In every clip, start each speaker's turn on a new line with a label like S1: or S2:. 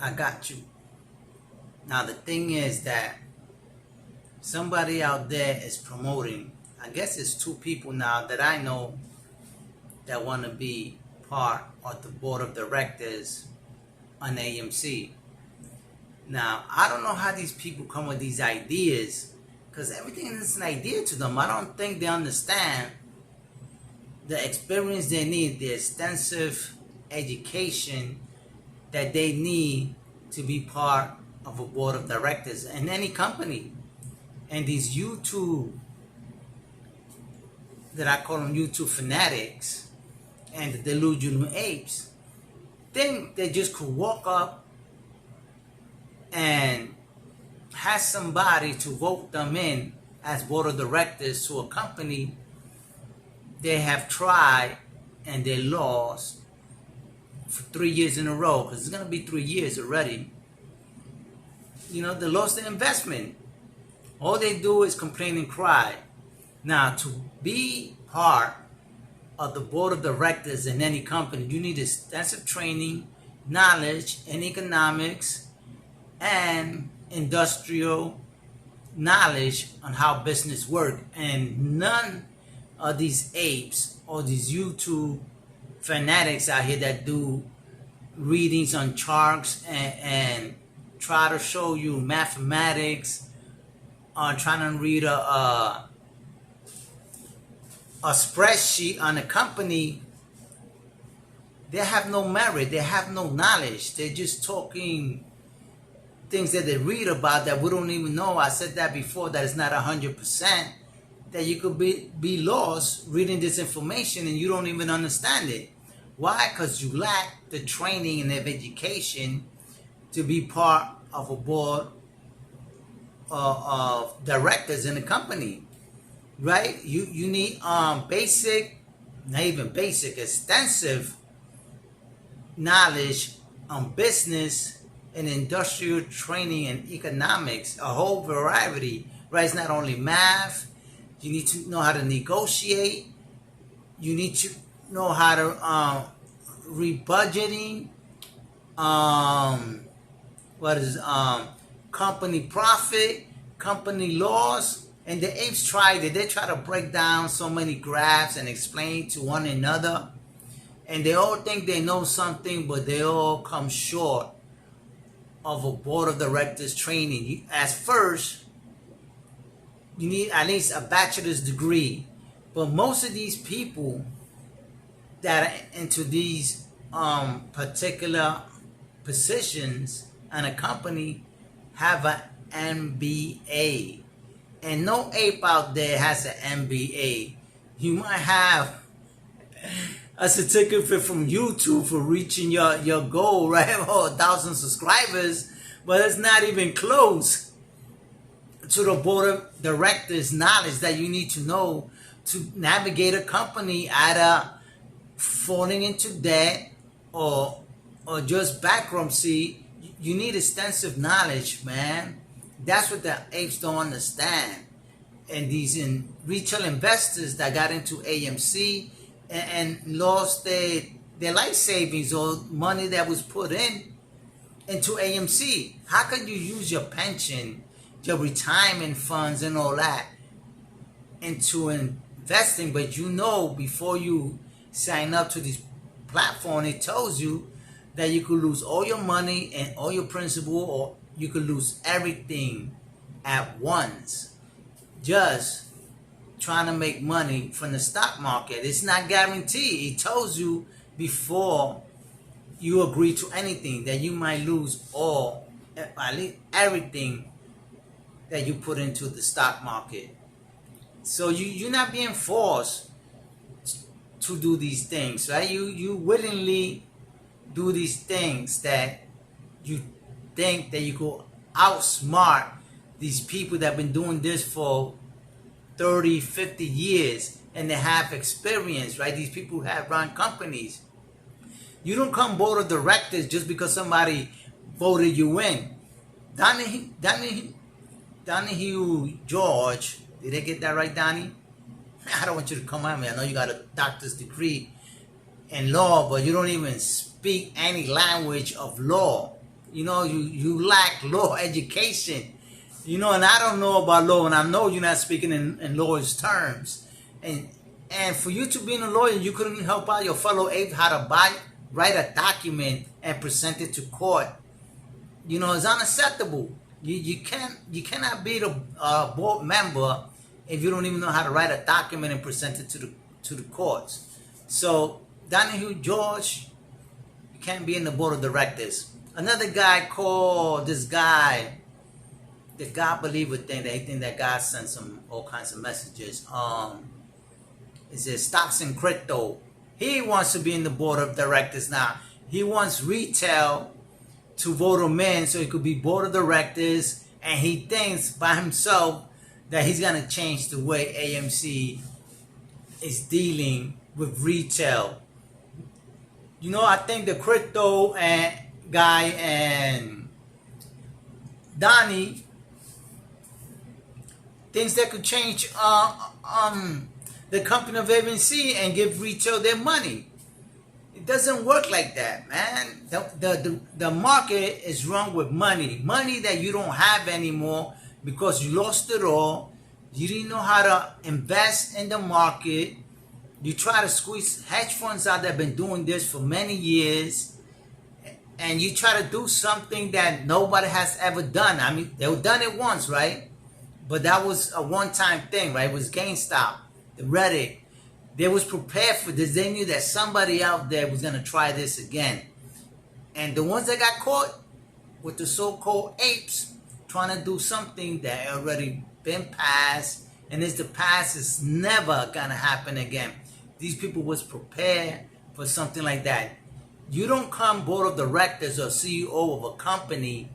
S1: I got you. Now the thing is that somebody out there is promoting. I guess it's two people now that I know that want to be part of the board of directors on AMC. Now, I don't know how these people come with these ideas, because everything is an idea to them. I don't think they understand the experience they need, the extensive education that they need to be part of a board of directors in any company. And these YouTube, that I call them YouTube fanatics and the delusional apes, think they just could walk up and have somebody to vote them in as board of directors to a company they have tried and they lost for 3 years in a row, because it's going to be 3 years already. You know, they lost their investment. All they do is complain and cry. Now, to be part of the board of directors in any company, you need extensive training, knowledge in economics, and industrial knowledge on how business work. And none of these apes or these YouTube fanatics out here that do readings on charts and try to show you mathematics, trying to read a spreadsheet on a company, they have no merit, they have no knowledge. They're just talking things that they read about that we don't even know. I said that before, that it's not 100%, that you could be lost reading this information and you don't even understand it. Why? Because you lack the training and the education to be part of a board of directors in a company, right? You need basic, not even basic, extensive knowledge on business and industrial training and economics, a whole variety, right? It's not only math. You need to know how to negotiate. You need to know how to read budgeting, company profit, company loss. And the apes tried it. They try to break down so many graphs and explain to one another. And they all think they know something, but they all come short of a board of directors training. As first, you need at least a bachelor's degree. But most of these people that are into these particular positions in a company have an MBA. And no ape out there has an MBA. You might have a certificate from YouTube for reaching your goal, right? Or 1,000 subscribers, but it's not even close to the board of directors knowledge that you need to know to navigate a company either falling into debt or just bankruptcy. You need extensive knowledge, man. That's what the apes don't understand. And these retail investors that got into AMC and lost their life savings or money that was put into AMC. How can you use your pension, your retirement funds and all that into investing, but you know before you sign up to this platform, it tells you that you could lose all your money and all your principal, or you could lose everything at once just trying to make money from the stock market. It's not guaranteed. It tells you before you agree to anything that you might lose all, at least everything that you put into the stock market. So you're not being forced to do these things, right? You willingly do these things that you think that you could outsmart these people that have been doing this for 30, 50 years and they have experience, right? These people have run companies. You don't come board of directors just because somebody voted you in. Donahue George, did I get that right, Donnie? I don't want you to come at me. I know you got a doctor's degree in law, but you don't even speak any language of law. you lack law education. And I don't know about law, and I know you're not speaking in lawyer's terms. And for you to be a lawyer, you couldn't help out your fellow ape how to write a document and present it to court. It's unacceptable. You cannot be the board member if you don't even know how to write a document and present it to the courts. So Donahue George, you can't be in the board of directors. Another guy called this guy, the God believer thing, that he think that God sent some all kinds of messages. Is it stocks and crypto? He wants to be in the board of directors now. He wants retail to vote him in so he could be board of directors, and he thinks by himself that he's gonna change the way AMC is dealing with retail. I think the crypto guy and Donnie thinks they could change the company of AMC and give retail their money. It doesn't work like that, man. The market is run with money that you don't have anymore because you lost it all. You didn't know how to invest in the market. You try to squeeze hedge funds out that have been doing this for many years, and you try to do something that nobody has ever done. I mean, they've done it once, right? But that was a one-time thing, right? It was GameStop, the Reddit. They was prepared for this. They knew that somebody out there was going to try this again. And the ones that got caught with the so-called apes trying to do something that already been passed, and the past is never going to happen again. These people was prepared for something like that. You don't come board of directors or CEO of a company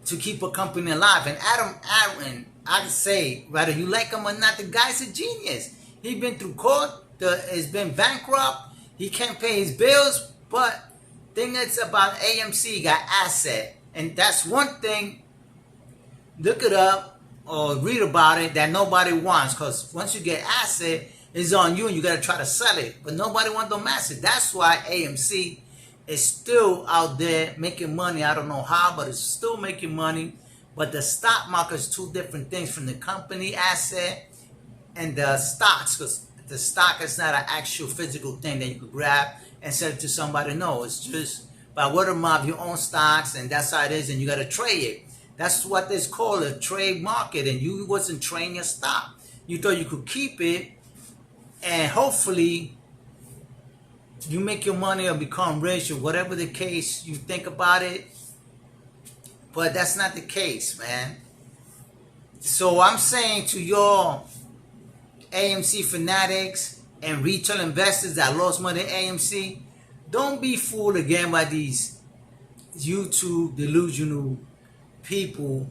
S1: to keep a company alive. And Adam Aaron, I say, whether you like him or not, the guy's a genius. He's been through court, has been bankrupt, he can't pay his bills, but thing is about AMC got asset. And that's one thing, look it up or read about it, that nobody wants, because once you get asset, it's on you and you got to try to sell it. But nobody wants no asset. That's why AMC is still out there making money. I don't know how, but it's still making money. But the stock market is two different things from the company asset and the stocks, because the stock is not an actual physical thing that you could grab and sell it to somebody. No, it's just by word of mouth, you own stocks, and that's how it is, and you got to trade it. That's what it's called, a trade market, and you wasn't trading your stock. You thought you could keep it, and hopefully you make your money or become rich or whatever the case you think about it. But that's not the case, man. So I'm saying to your AMC fanatics and retail investors that lost money in AMC, don't be fooled again by these YouTube delusional people.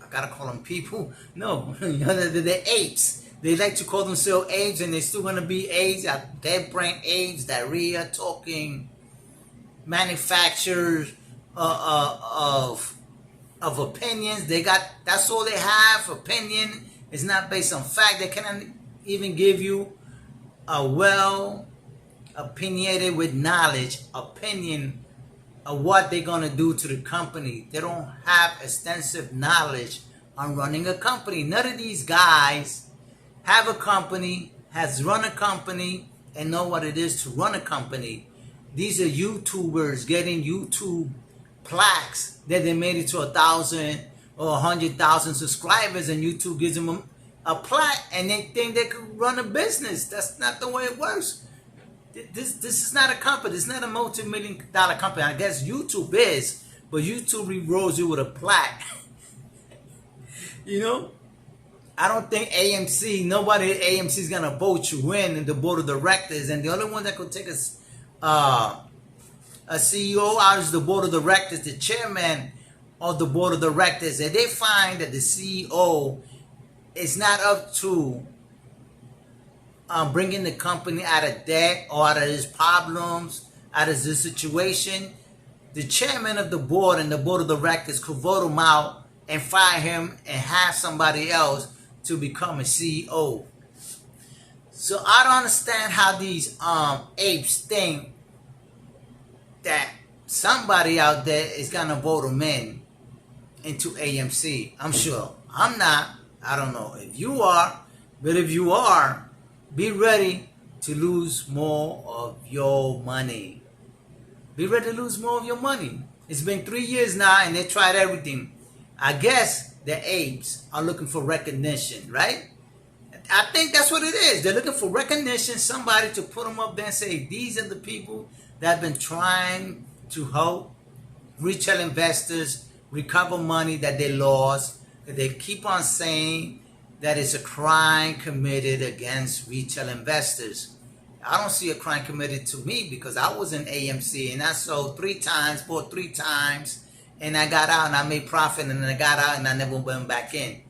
S1: I gotta call them people. No, they're apes. They like to call themselves apes, and they're still gonna be apes. Dead brain apes, diarrhea, talking, manufacturers of opinions. That's all they have. Opinion is not based on fact. They cannot even give you a well opinionated with knowledge opinion of what they're gonna do to the company. They don't have extensive knowledge on running a company. None of these guys have a company, has run a company, and know what it is to run a company. These are YouTubers getting YouTube plaques that they made it to 1,000 or 100,000 subscribers, and YouTube gives them a plaque, and they think they could run a business. That's not the way it works. This is not a company. It's not a multi-million-dollar company. I guess YouTube is, but YouTube rewards you with a plaque. I don't think nobody at AMC is going to vote you in the board of directors. And the only one that could take a CEO out is the board of directors, the chairman of the board of directors. And they find that the CEO is not up to bringing the company out of debt or out of his problems, out of this situation. The chairman of the board and the board of directors could vote him out and fire him and have somebody else to become a CEO. So I don't understand how these apes think that somebody out there is gonna vote them into AMC. I'm sure. I'm not. I don't know if you are, but if you are, be ready to lose more of your money. Be ready to lose more of your money. It's been 3 years now and they tried everything. I guess the apes are looking for recognition, right? I think that's what it is. They're looking for recognition, somebody to put them up there and say, these are the people that have been trying to help retail investors recover money that they lost. They keep on saying that it's a crime committed against retail investors. I don't see a crime committed to me because I was in AMC and I sold 3 times, bought 3 times, and I got out and I made profit and then I got out and I never went back in.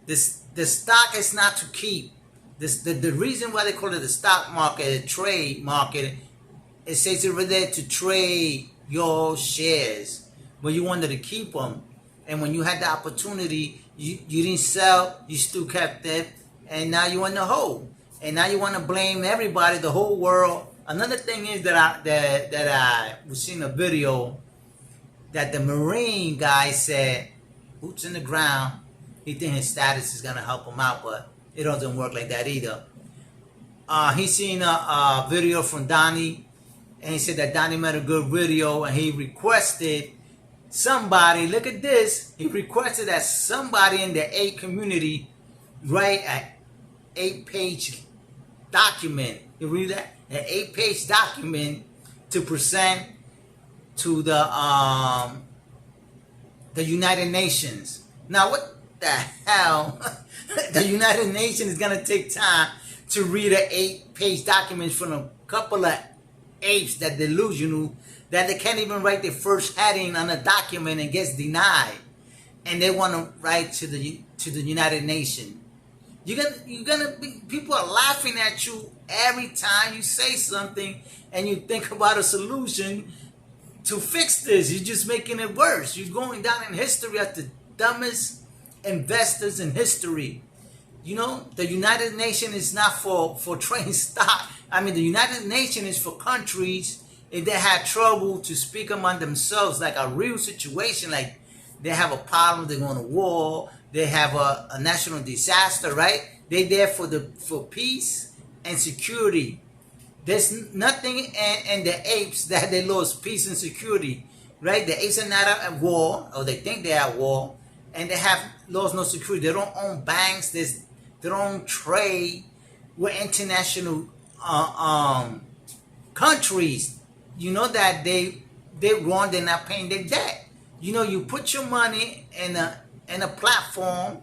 S1: The stock is not to keep. The reason why they call it the stock market, a trade market, it says over there to trade your shares. But you wanted to keep them. And when you had the opportunity, you didn't sell, you still kept it, and now you're in the hole. And now you want to blame everybody, the whole world. Another thing is that I was seeing a video that the Marine guy said, boots in the ground, he thinks his status is going to help him out, but it doesn't work like that either. He seen a video from Donnie, and he said that Donnie made a good video, and he requested somebody, look at this, he requested that somebody in the ape community write an 8-page document. You read that? An 8-page document to present to the United Nations. Now, what the hell? The United Nations is gonna take time to read an 8-page document from a couple of apes that delusional that they can't even write their first heading on a document and gets denied, and they want to write to the United Nations. You're gonna be, people are laughing at you every time you say something and you think about a solution to fix this. You're just making it worse. You're going down in history as the dumbest investors in history. You know, the United Nations is not for trading stock. I mean, the United Nations is for countries if they had trouble to speak among themselves, like a real situation, like they have a problem, they're going to war, they have a national disaster, right? They're there for peace and security. There's nothing in the apes that they lost peace and security, right? The apes are not at war, or they think they're at war, and they have lost no security. They don't own banks. They don't trade with international countries. You know that they wrong, they're not paying their debt. You know, you put your money in a platform,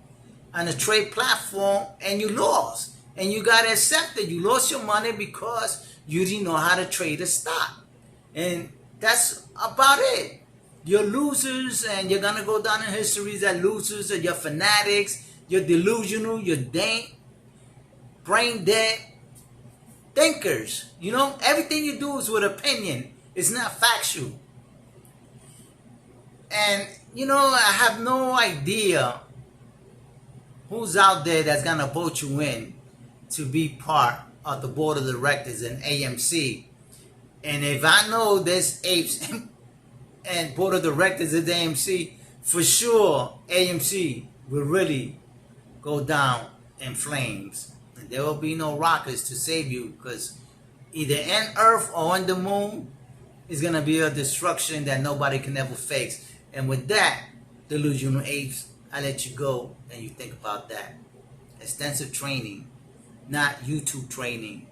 S1: on a trade platform, and you lost. And you got to accept it. You lost your money because you didn't know how to trade a stock. And that's about it. You're losers, and you're going to go down in history as losers, and you're fanatics, you're delusional, you're brain dead thinkers. You know, everything you do is with opinion. It's not factual. And, you know, I have no idea who's out there that's going to vote you in to be part of the board of directors in AMC. And if I know there's apes and board of directors at AMC, for sure AMC will really go down in flames. And there will be no rockets to save you, because either in Earth or on the moon is going to be a destruction that nobody can ever fix. And with that, delusional apes, I let you go and you think about that. Extensive training, not YouTube training.